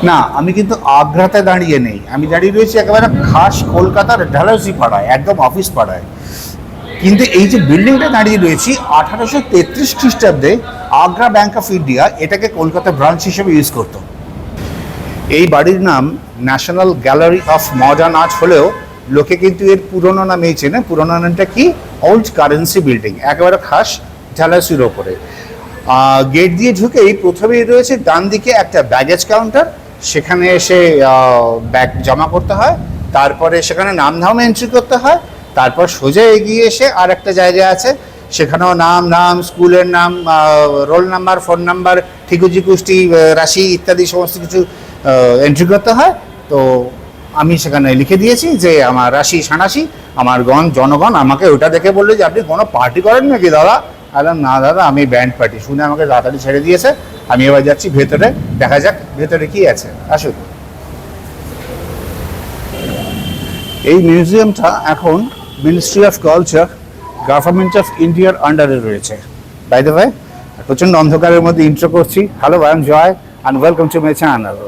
না, আমি কিন্তু আগ্রাতে দাঁড়িয়ে নেই, আমি দাঁড়িয়ে রয়েছি একেবারে খাস কলকাতার ডালহৌসি পাড়ায়, একদম অফিস পাড়ায়। কিন্তু এই যে বিল্ডিংটা দাঁড়িয়ে রয়েছি 1833 খ্রিস্টাব্দে আগ্রা ব্যাংক অফ ইন্ডিয়া এটাকে কলকাতা ব্রাঞ্চ হিসেবে ইউজ করতো। এই বাড়ির নাম national gallery of modern art হলেও লোকে কিন্তু এর পুরনো নামেই চেনে। পুরনো নামটা কি? ওল্ড কারেন্সি বিল্ডিং, একেবারে খাস ডালহৌসির ওপরে। গেট দিয়ে ঢুকেই প্রথমেই রয়েছে ডান দিকে একটা ব্যাগেজ কাউন্টার, সেখানে এসে ব্যাগ জমা করতে হয়, তারপরে সেখানে নাম এন্ট্রি করতে হয়, তারপর সোজা এগিয়ে এসে আর একটা জায়গা আছে, সেখানেও নাম, স্কুলের নাম, রোল নাম্বার, ফোন নাম্বার, ঠিকুজি কুষ্টি, রাশি ইত্যাদি সমস্ত কিছু এন্ট্রি করতে হয়। তো আমি সেখানে লিখে দিয়েছি যে আমার রাশি সানাশি, আমার জনগণ আমাকে ওটা দেখে বললো যে আপনি কোনো পার্টি করেন নাকি দাদা? বললাম না দাদা, আমি ব্যান্ড পার্টি। শুনে আমাকে তাড়াতাড়ি ছেড়ে দিয়েছে। আমি এবার যাচ্ছি ভেতরে, দেখা যাক ভেতরে কি আছে। আসুন। এই মিউজিয়ামটা এখন ministry of culture, government of ইন্ডিয়ার আন্ডারে রয়েছে। বাই দ্য ওয়ে, প্রচণ্ড অন্ধকারের মধ্যে ইন্ট্রো করছি। Hello, I am Joy and welcome to my channel.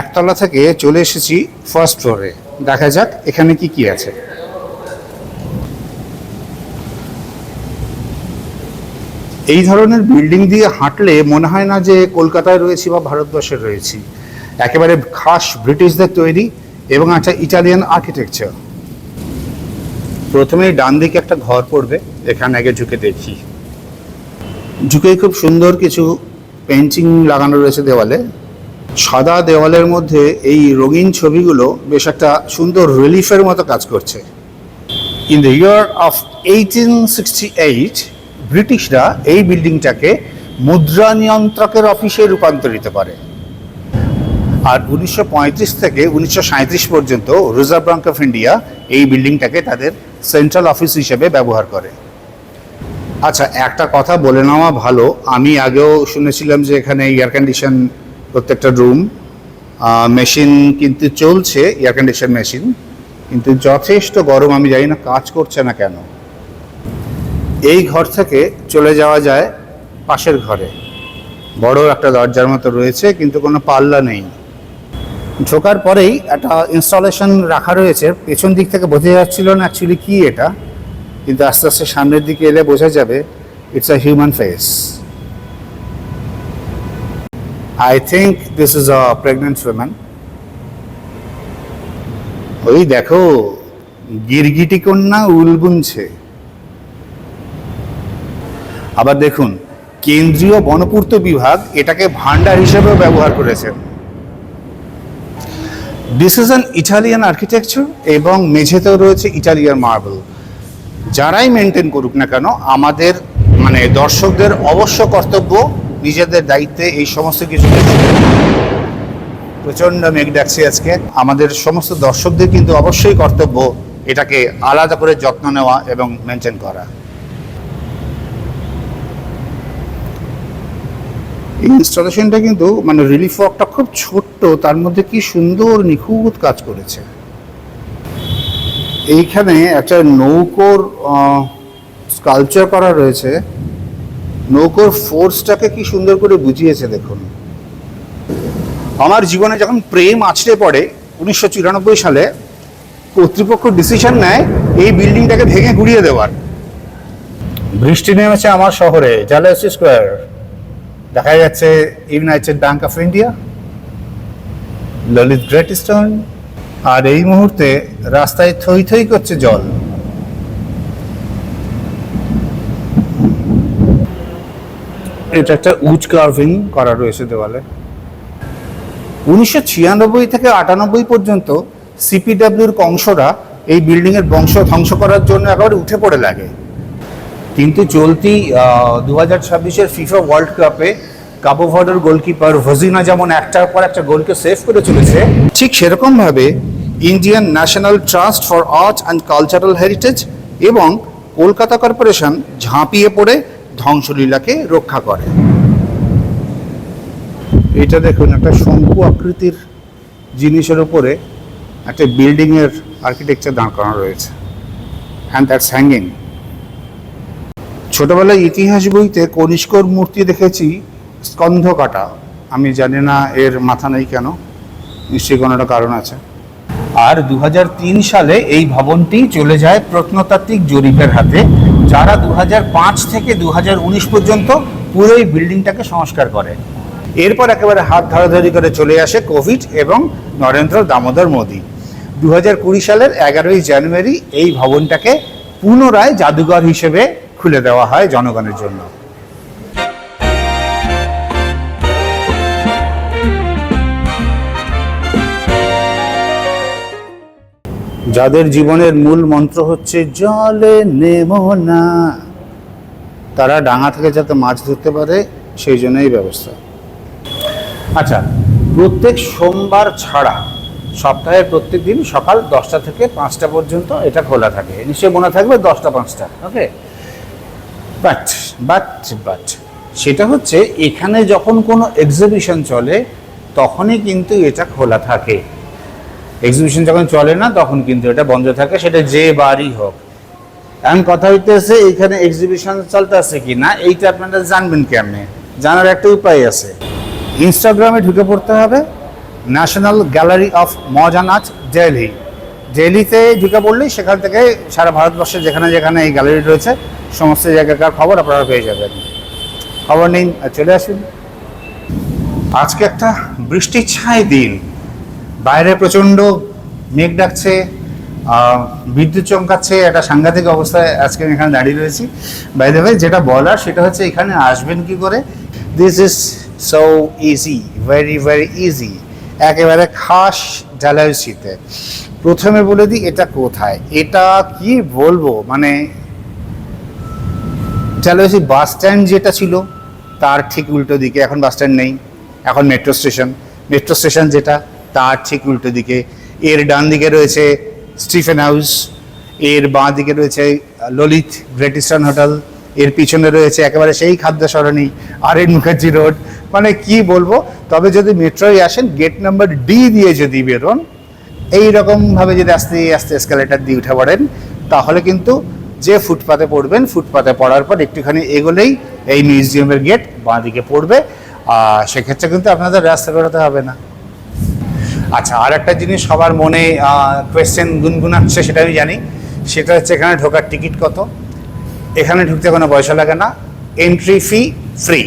একতলা থেকে চলে এসেছি ফার্স্ট ফ্লোরে। দেখা যাক এখানে কি কি আছে। এই ধরনের বিল্ডিং দিয়ে হাঁটলে মনে হয় না যে কলকাতায় রয়েছি বা ভারতবর্ষে রয়েছি। একেবারে খাস ব্রিটিশদের তৈরি এবং একটা ইটালিয়ান আর্কিটেকচার। প্রথমেই ডান দিকে একটা ঘর পড়বে, এখানে আগে ঢুকে দেখি। ঢুকেই খুব সুন্দর কিছু পেন্টিং লাগানো রয়েছে দেওয়ালে। সাদা দেওয়ালের মধ্যে এই রঙিন ছবিগুলো বেশ একটা সুন্দর রিলিফের মতো কাজ করছে। ইন দ্য ইয়ার অফ 1868 ব্রিটিশরা এই বিল্ডিংটাকে মুদ্রা নিয়ন্ত্রকের অফিসে রূপান্তরিত করে। আর 1935 থেকে 1937 পর্যন্ত রিজার্ভ ব্যাংক অফ ইন্ডিয়া এই বিল্ডিংটাকে তাদের সেন্ট্রাল অফিস হিসেবে ব্যবহার করে। আচ্ছা, একটা কথা বলে নেওয়া ভালো, আমি আগেও শুনেছিলাম যে এখানে এয়ার কন্ডিশন প্রত্যেকটা রুম, মেশিন কিন্তু চলছে, এয়ার কন্ডিশন মেশিন, কিন্তু যথেষ্ট গরম। আমি জানি না কাজ করছে না কেন। এই ঘর থেকে চলে যাওয়া যায় পাশের ঘরে। বড় একটা দরজার মতো রয়েছে, কিন্তু কোনো পাল্লা নেই। ঢোকার পরেই একটা ইনস্টলেশন রাখা রয়েছে। পেছন দিক থেকে বোঝা যাচ্ছিল না অ্যাকচুয়ালি কি এটা, কিন্তু আস্তে আস্তে সামনের দিকে এলে বোঝা যাবে it's a human face. I think this is a pregnant woman. ওই দেখো, গিরগিটি কন্যা উল গুনছে। আবার দেখুন, কেন্দ্রীয় বনপূর্ত বিভাগ এটাকে ভান্ডার হিসেবেও ব্যবহার করেছেন। This is an Italian architecture এবং মেঝেতেও রয়েছে ইটালিয়ান মার্বেল। যারাই মেনটেন করুক না কেন, আমাদের মানে দর্শকদের অবশ্য কর্তব্য নিজেদের দায়িত্বে এই সমস্ত কিছু। প্রচণ্ড মেঘ ডাকছে আজকে। আমাদের সমস্ত দর্শকদের কিন্তু অবশ্যই কর্তব্য এটাকে আলাদা করে যত্ন নেওয়া এবং মেনটেন করা। এই ইনস্টলেশনটা কিন্তু মানে রিলিফ ওয়ার্কটা খুব ছোট্ট, তার মধ্যে কি সুন্দর নিখুঁত কাজ করেছে। এইখানে একটা নৌকোর স্কাল্পচার করা রয়েছে। নৌকোর ফোর্সটাকে কি সুন্দর করে বুঝিয়েছে দেখুন। আমার জীবনে যখন প্রেম আছড়ে পড়ে 1994 সালে, কর্তৃপক্ষ ডিসিশন নেয় এই বিল্ডিংটাকে ভেঙে গুড়িয়ে দেওয়ার। বৃষ্টি নেমেছে আমার শহরে, ডালহৌসি স্কোয়ার। দেখা যাচ্ছে United Bank of India, Lalit Great Eastern, আর এই মুহূর্তে রাস্তায় থই থই করছে জল। এটা একটা উড কার্ভিং করা রয়েছে দেওয়ালে। 1996 থেকে 98 পর্যন্ত সিপিডব্লিউর কংসরা এই বিল্ডিংয়ের বংশ ধ্বংস করার জন্য একেবারে উঠে পড়ে লাগে। কিন্তু চলতি 2026-এর ফিফা ওয়ার্ল্ড কাপে কাবো ভার্ডের গোলকিপার ভজিনা যেমন একটার পর একটা গোলকে সেভ করে চলেছে, ঠিক সেরকমভাবে Indian national trust for art and cultural heritage এবং কলকাতা কর্পোরেশন ঝাঁপিয়ে পড়ে ধ্বংসলীলাকে রক্ষা করে। এটা দেখুন, একটা শঙ্কু আকৃতির জিনিসের উপরে একটা বিল্ডিংয়ের আর্কিটেকচার দাঁড় করানো রয়েছে, অ্যান্ড দ্যাটস হ্যাঙ্গিং। ছোটবেলায় ইতিহাস বইতে কনিষ্কর মূর্তি দেখেছি স্কন্ধ কাটা, আমি জানি না এর মাথা নেই কেন, নিশ্চয়ই কোনো একটা কারণ আছে। আর 2003 সালে এই ভবনটি চলে যায় প্রত্নতাত্ত্বিক জরিপের হাতে, যারা 2005 থেকে 2019 পর্যন্ত পুরো এই বিল্ডিংটাকে সংস্কার করে। এরপর একেবারে হাত ধরাধরি করে চলে আসে কোভিড এবং নরেন্দ্র দামোদর মোদী। 2020 সালের 11ই জানুয়ারি এই ভবনটাকে পুনরায় জাদুঘর হিসেবে খুলে দেওয়া হয় জনগণের জন্য। যাদের জীবনের মূল মন্ত্র হচ্ছে জলে নেমো না, তারা ডাঙা থেকে যাতে মাছ ধরতে পারে সেই জন্যই ব্যবস্থা। আচ্ছা, প্রত্যেক সোমবার ছাড়া সপ্তাহের প্রত্যেক দিন সকাল 10টা থেকে 5টা পর্যন্ত এটা খোলা থাকে। নিশ্চয়ই মনে থাকবে 10টা 5টা, ওকে। বাট সেটা হচ্ছে এখানে যখন কোনো এক্সিবিশন চলে তখনই কিন্তু এটা খোলা থাকে। এক্সিবিশন যখন চলে না তখন কিন্তু এটা বন্ধ থাকে, সেটা যে বারই হোক। এখন কথা হইতেছে এখানে এক্সিবিশন চলতেছে কি না, এইটা আপনারা জানবেন কেমনে? জানার একটা উপায় আছে, ইনস্টাগ্রামে ঢুকে পড়তে হবে national gallery of modern art Delhi. দিল্লিতে ঢুকে পড়লেই সেখান থেকে সারা ভারতবর্ষে যেখানে যেখানে এই গ্যালারি রয়েছে সমস্ত জায়গাকার খবর আপনারা পেয়ে যাবেন। খবর নিন আর চলে আসুন। আজকে একটা বৃষ্টির ছায় দিন, বাইরে প্রচণ্ড মেঘ ডাকছে, বিদ্যুৎ চমকাচ্ছে, একটা সাংঘাতিক অবস্থায় আজকে আমি এখানে দাঁড়িয়ে রয়েছি। বাই দ্য ওয়ে, যেটা বলার সেটা হচ্ছে এখানে আসবেন কি করে। This is so easy, very very easy, একেবারে খাস ডালহৌসিতে। প্রথমে বলে দিই এটা কোথায়, এটা কি বলবো, মানে ডালহৌসি বাস স্ট্যান্ড যেটা ছিল তার ঠিক উল্টো দিকে, এখন বাস স্ট্যান্ড নেই, এখন মেট্রো স্টেশন যেটা তার ঠিক উল্টো দিকে। এর ডান দিকে রয়েছে স্টিফেন হাউস, এর বাঁ দিকে রয়েছে ললিত গ্রেট ইস্টার্ন হোটেল, এর পিছনে রয়েছে একেবারে সেই খাদ্য সরণি আর.এন. মুখার্জি রোড। মানে কি বলবো, তবে যদি মেট্রোয় আসেন গেট নাম্বার ডি দিয়ে যদি বেরোন, এইরকমভাবে যদি আস্তে আস্তে এসকালেটার দিয়ে উঠে পড়েন, তাহলে কিন্তু যে ফুটপাতে পড়বেন, ফুটপাতে পড়ার পর একটুখানি এগোলেই এই মিউজিয়ামের গেট বাঁ দিকে পড়বে। সেক্ষেত্রে কিন্তু আপনাদের রাস্তা বেরোতে হবে না। আচ্ছা, আর একটা জিনিস সবার মনে কোয়েশ্চেন গুনগুনাচ্ছে, সেটা আমি জানি, সেটা হচ্ছে এখানে ঢোকার টিকিট কত। এখানে ঢুকতে কোনো পয়সা লাগে না, এন্ট্রি ফি ফ্রি,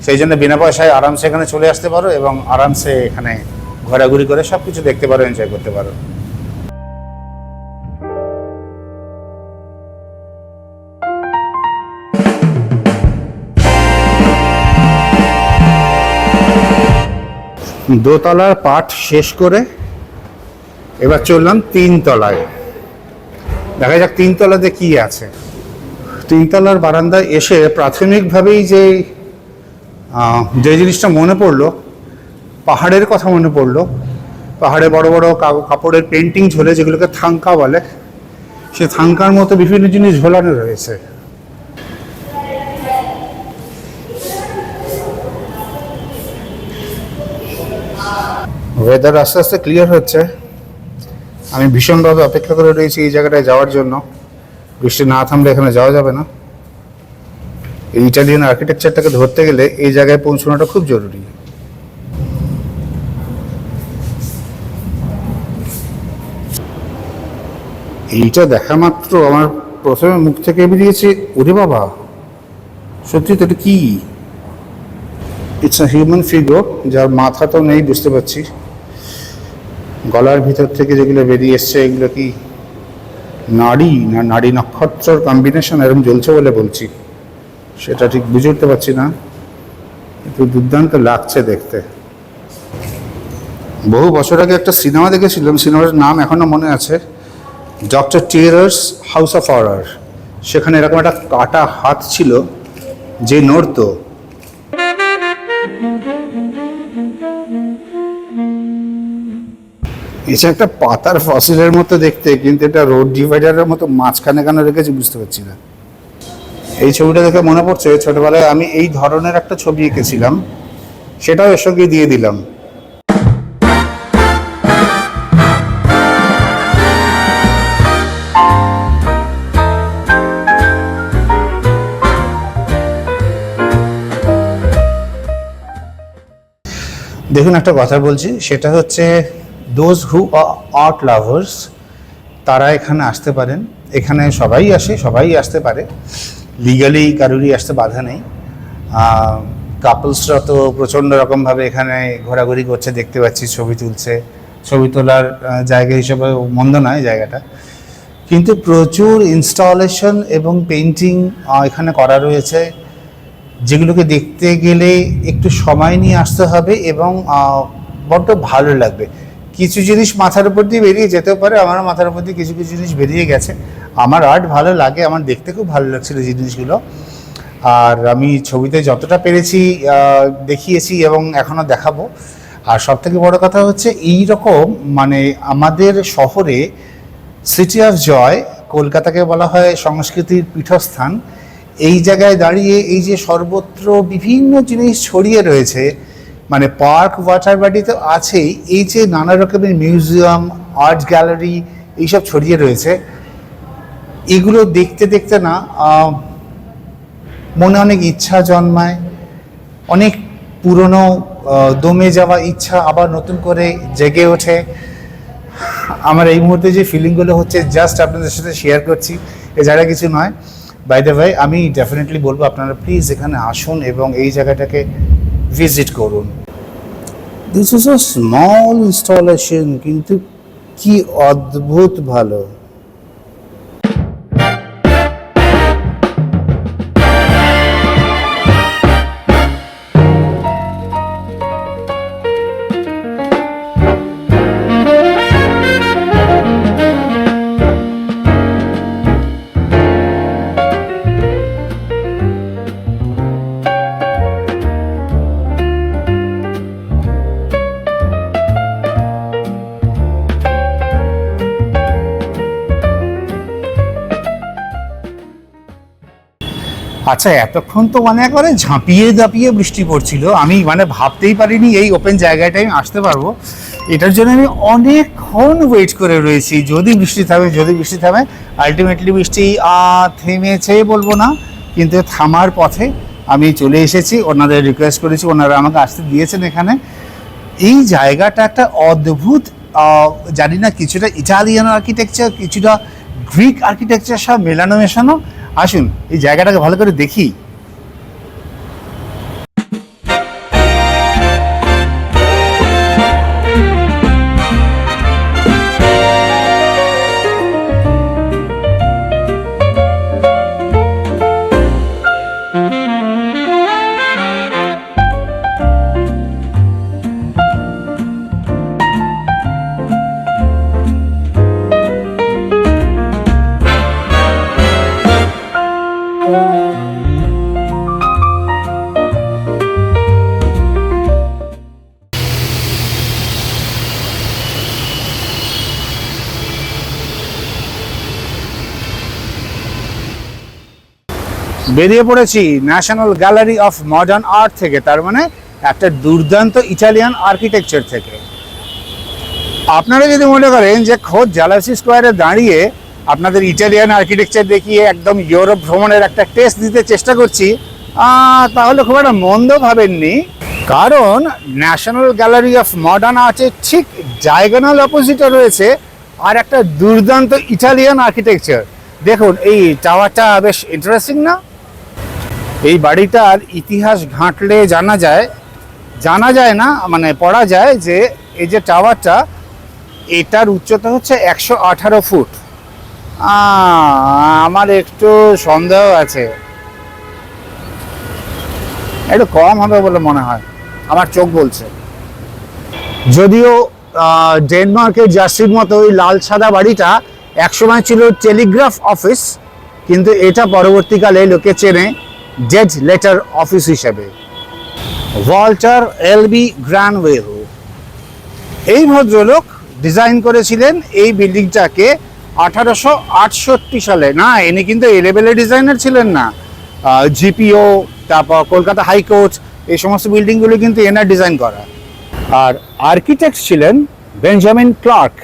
সেই জন্য বিনা পয়সায় আরামসে এখানে চলে আসতে পারো এবং আরামসে এখানে ঘোরাঘুরি করে সব কিছু দেখতে পারো, এনজয় করতে পারো। দোতলার পাঠ শেষ করে এবার চললাম 3 তলায়। দেখা যাক 3 তলাতে কি আছে। 3 তলার বারান্দায় এসে প্রাথমিকভাবেই যে জিনিসটা মনে পড়লো, পাহাড়ের কথা মনে পড়লো। পাহাড়ে বড় বড় কাপড়ের পেন্টিং ঝোলে, যেগুলোকে থাঙ্কা বলে, সে থাঙ্কার মতো বিভিন্ন জিনিস ঝোলানো রয়েছে। ওয়েদার আস্তে আস্তে ক্লিয়ার হচ্ছে, আমি ভীষণভাবে অপেক্ষা করে রয়েছি এই জায়গাটায় যাওয়ার জন্য। বৃষ্টি না থামলে এখানে যাওয়া যাবে না। এই ইটালিয়ান আর্কিটেকচারটাকে ধরতে গেলে এই জায়গায় পৌঁছানোটা খুব জরুরি। এইটা দেখা মাত্র আমার প্রথমে মুখ থেকে বেরিয়েছে, ওরে বাবা, সত্যি তো এটা কি? ইটস আ হিউম্যান ফিগার, যার মাথা তো নেই বুঝতে পারছি। গলার ভিতর থেকে যেগুলো বেরিয়ে এসছে, এগুলো কি নাড়ি না নাড়ি নক্ষত্রর কম্বিনেশন এরকম জ্বলছে বলে বলছি, সেটা ঠিক বুঝে উঠতে পারছি না, একটু দুর্দান্ত লাগছে দেখতে। বহু বছর আগে একটা সিনেমা দেখেছিলাম, সিনেমার নাম এখনো মনে আছে, ডক্টর টেরারস হাউস অফ হরর। সেখানে এরকম একটা কাটা হাত ছিল যে নড়তো। এটা একটা পাতার ফসিলের মতো দেখতে, কিন্তু এটা রোড ডিভাইডারের মতো মাঝখানে কেন রেখেছি বুঝতে পারছি না। এই ছবিটা দেখে মনে পড়ছে ছোটবেলায় আমি এই ধরনের একটা ছবি এঁকেছিলাম, সেটাও এর সঙ্গে দিয়ে দিলাম। দেখুন, একটা কথা বলছি, সেটা হচ্ছে দোজ হু আর্ট লাভার্স তারা এখানে আসতে পারেন। এখানে সবাই আসে, সবাই আসতে পারে, লিগালি কারুরই আসতে বাধা নেই। কাপলসরা তো প্রচণ্ড রকমভাবে এখানে ঘোরাঘুরি করছে, দেখতে পাচ্ছি, ছবি তুলছে। ছবি তোলার জায়গা হিসেবে মন্দ নয় জায়গাটা, কিন্তু প্রচুর ইনস্টলেশন এবং পেইন্টিং এখানে করা রয়েছে, যেগুলোকে দেখতে গেলে একটু সময় নিয়ে আসতে হবে এবং বড্ড ভালো লাগবে। কিছু জিনিস মাথার উপর দিয়ে বেরিয়ে যেতেও পারে, আমার মাথার উপর দিয়ে কিছু কিছু জিনিস বেরিয়ে গেছে। আমার আর্ট ভালো লাগে, আমার দেখতে খুব ভালো লাগছিল জিনিসগুলো। আর আমি ছবিতে যতটা পেরেছি দেখিয়েছি এবং এখনও দেখাবো। আর সবথেকে বড় কথা হচ্ছে, এই রকম মানে আমাদের শহরে সিটি অফ জয়, কলকাতাকে বলা হয় সংস্কৃতির পীঠস্থান, এই জায়গায় দাঁড়িয়ে এই যে সর্বত্র বিভিন্ন জিনিস ছড়িয়ে রয়েছে, মানে পার্ক, ওয়াটার বডি তো আছেই, এই যে নানা রকমের মিউজিয়াম, আর্ট গ্যালারি এইসব ছড়িয়ে রয়েছে, এগুলো দেখতে দেখতে না মনে অনেক ইচ্ছা জন্মায়, অনেক পুরনো দমে যাওয়া ইচ্ছা আবার নতুন করে জেগে ওঠে। আমার এই মুহূর্তে যে ফিলিংগুলো হচ্ছে জাস্ট আপনাদের সাথে শেয়ার করছি, এছাড়া কিছু নয়। বাই দ্য ওয়ে, আমি ডেফিনেটলি বলবো আপনারা প্লিজ এখানে আসুন এবং এই জায়গাটাকে ভিজিট করুন। This is a small installation, কিন্তু কি অদ্ভুত ভালো। আচ্ছা, এতক্ষণ তো মানে একবারে ঝাঁপিয়ে দাপিয়ে বৃষ্টি পড়ছিল, আমি মানে ভাবতেই পারিনি এই ওপেন জায়গাটায় আমি আসতে পারবো। এটার জন্য আমি অনেকক্ষণ ওয়েট করে রয়েছি, যদি বৃষ্টি থামে, যদি বৃষ্টি থামে। আলটিমেটলি বৃষ্টি থেমেছে বলবো না, কিন্তু থামার পথে আমি চলে এসেছি। ওনাদের রিকোয়েস্ট করেছি, ওনারা আমাকে আসতে দিয়েছেন এখানে। এই জায়গাটা একটা অদ্ভুত, জানি না, কিছুটা ইটালিয়ান আর্কিটেকচার, কিছুটা গ্রিক আর্কিটেকচার, সব মেলানো মেশানো। আসুন এই জায়গাটাকে ভালো করে দেখি। বেরিয়ে পড়েছি national gallery of modern art থেকে, তার মানে একটা দুর্দান্ত ইটালিয়ান আর্কিটেকচার থেকে। আপনারা যদি মনে করেন যে খোদ জালাসি স্কোয়ারে দাঁড়িয়ে আপনাদের ইটালিয়ান আর্কিটেকচার দেখিয়ে একদম ইউরোপ ভ্রমণের একটা টেস্ট দিতে চেষ্টা করছি, তাহলে খুব একটা মন্দ ভাবেননি। কারণ ন্যাশনাল গ্যালারি অফ মডার্ন আর্টের ঠিক ডায়াগোনাল অপোজিটে রয়েছে আর একটা দুর্দান্ত ইটালিয়ান আর্কিটেকচার। দেখুন, এই টাওয়ারটা বেশ ইন্টারেস্টিং না? এই বাড়িটার ইতিহাস ঘাঁটলে জানা যায় না, মানে পড়া যায় যে এই যে টাওয়ারটা, এটার উচ্চতা হচ্ছে 118 ফুট। আমার একটু সন্দেহ আছে, একটু কম হবে বলে মনে হয়, আমার চোখ বলছে। যদিও ডেনমার্কের জার্সির মতো ওই লাল সাদা বাড়িটা একসময় ছিল টেলিগ্রাফ অফিস, কিন্তু এটা পরবর্তীকালে লোকে চেনে ডেড লেটার অফিস হিসেবে। ওয়াল্টার এলবি গ্রানওয়েল এই ভদ্রলোক ডিজাইন করেছিলেন এই বিল্ডিংটাকে 1868 সালে। না, ইনি কিন্তু এই লেভেলের ডিজাইনার ছিলেন না। জিপিও, তারপর কলকাতা হাইকোর্ট, এই সমস্ত বিল্ডিংগুলো কিন্তু এনার ডিজাইন করা। আর আর্কিটেক্ট ছিলেন বেঞ্জামিন ক্লার্ক।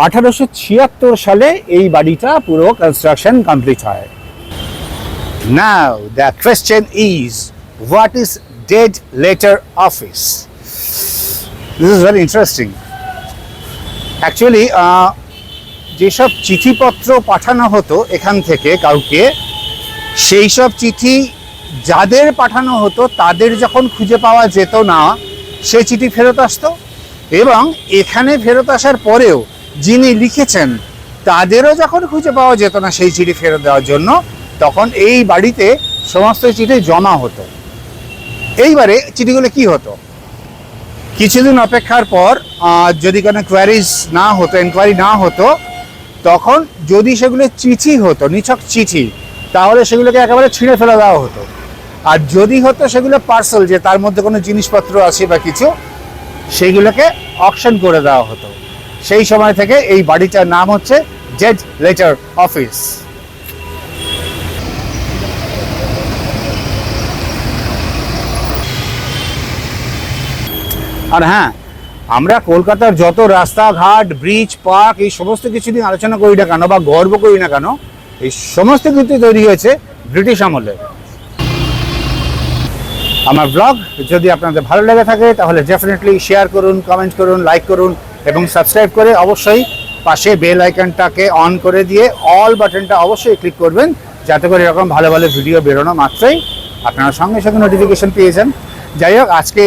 1876 সালে এই বাড়িটা পুরো কনস্ট্রাকশন কমপ্লিট হয়। Now the question is, what is dead letter office? This is very interesting. Actually যেসব চিঠিপত্র পাঠানো হতো এখান থেকে কাউকে, সেই সব চিঠি যাদের পাঠানো হতো তাদের যখন খুঁজে পাওয়া যেত না, সেই চিঠি ফেরত আসতো, এবং এখানে ফেরত আসার পরেও যিনি লিখেছেন তাদেরও যখন খুঁজে পাওয়া যেত না সেই চিঠি ফেরত দেওয়ার জন্য, তখন এই বাড়িতে সমস্ত চিঠি জমা হতো। এইবারে চিঠিগুলো কি হতো, কিছুদিন অপেক্ষার পর যদি কোনো কোয়ারিজ না হতো, এনকোয়ারি না হতো, তখন যদি সেগুলো চিঠি হতো, নিছক চিঠি, তাহলে সেগুলোকে একেবারে ছিঁড়ে ফেলে দেওয়া হতো। আর যদি হতো সেগুলো পার্সেল, যে তার মধ্যে কোনো জিনিসপত্র আছে বা কিছু, সেইগুলোকে অকশন করে দেওয়া হতো। সেই সময় থেকে এই বাড়িটার নাম হচ্ছে ডেড লেটার অফিস। আর হ্যাঁ, আমরা কলকাতার যত রাস্তাঘাট, ব্রিজ, পার্ক, এই সমস্ত কিছু নিয়ে আলোচনা করি না কেন বা গর্ব করি না কেন, এই সমস্ত কিছু তৈরি হয়েছে ব্রিটিশ আমলে। আমার ব্লগ যদি আপনাদের ভালো লেগে থাকে তাহলে ডেফিনেটলি শেয়ার করুন, কমেন্ট করুন, লাইক করুন এবং সাবস্ক্রাইব করে অবশ্যই পাশে বেল আইকনটাকে অন করে দিয়ে অল বাটনটা অবশ্যই ক্লিক করবেন, যাতে করে এরকম ভালো ভালো ভিডিও বেরোনো মাত্রই আপনারা সঙ্গে সঙ্গে নোটিফিকেশন পেয়ে যান। যাই হোক, আজকে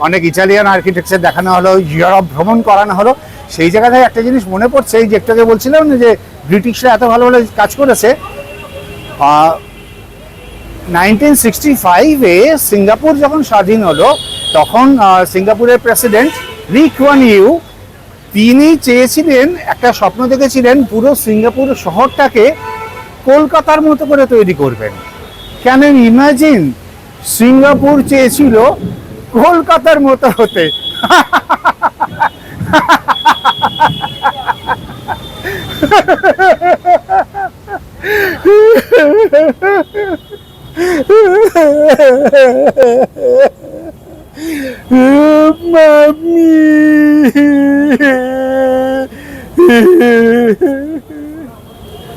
অনেক ইটালিয়ান আর্কিটেকচার দেখানো হলো, ইউরোপ ভ্রমণ করানো হলো। সেই জায়গা থেকে একটা জিনিস মনে পড়ছে, এই যে একটাকে বলছিলাম না যে ব্রিটিশরা এত ভালো ভালো কাজ করেছে। 1965-এ সিঙ্গাপুর যখন স্বাধীন হলো, তখন সিঙ্গাপুরের প্রেসিডেন্ট লি কুয়ান ইউ, তিনি চেয়েছিলেন, একটা স্বপ্ন দেখেছিলেন, পুরো সিঙ্গাপুর শহরটাকে কলকাতার মতো করে তৈরি করবেন। ক্যান ইউ ইমাজিন, সিঙ্গাপুর চেয়েছিল কলকাতার মতো হতে।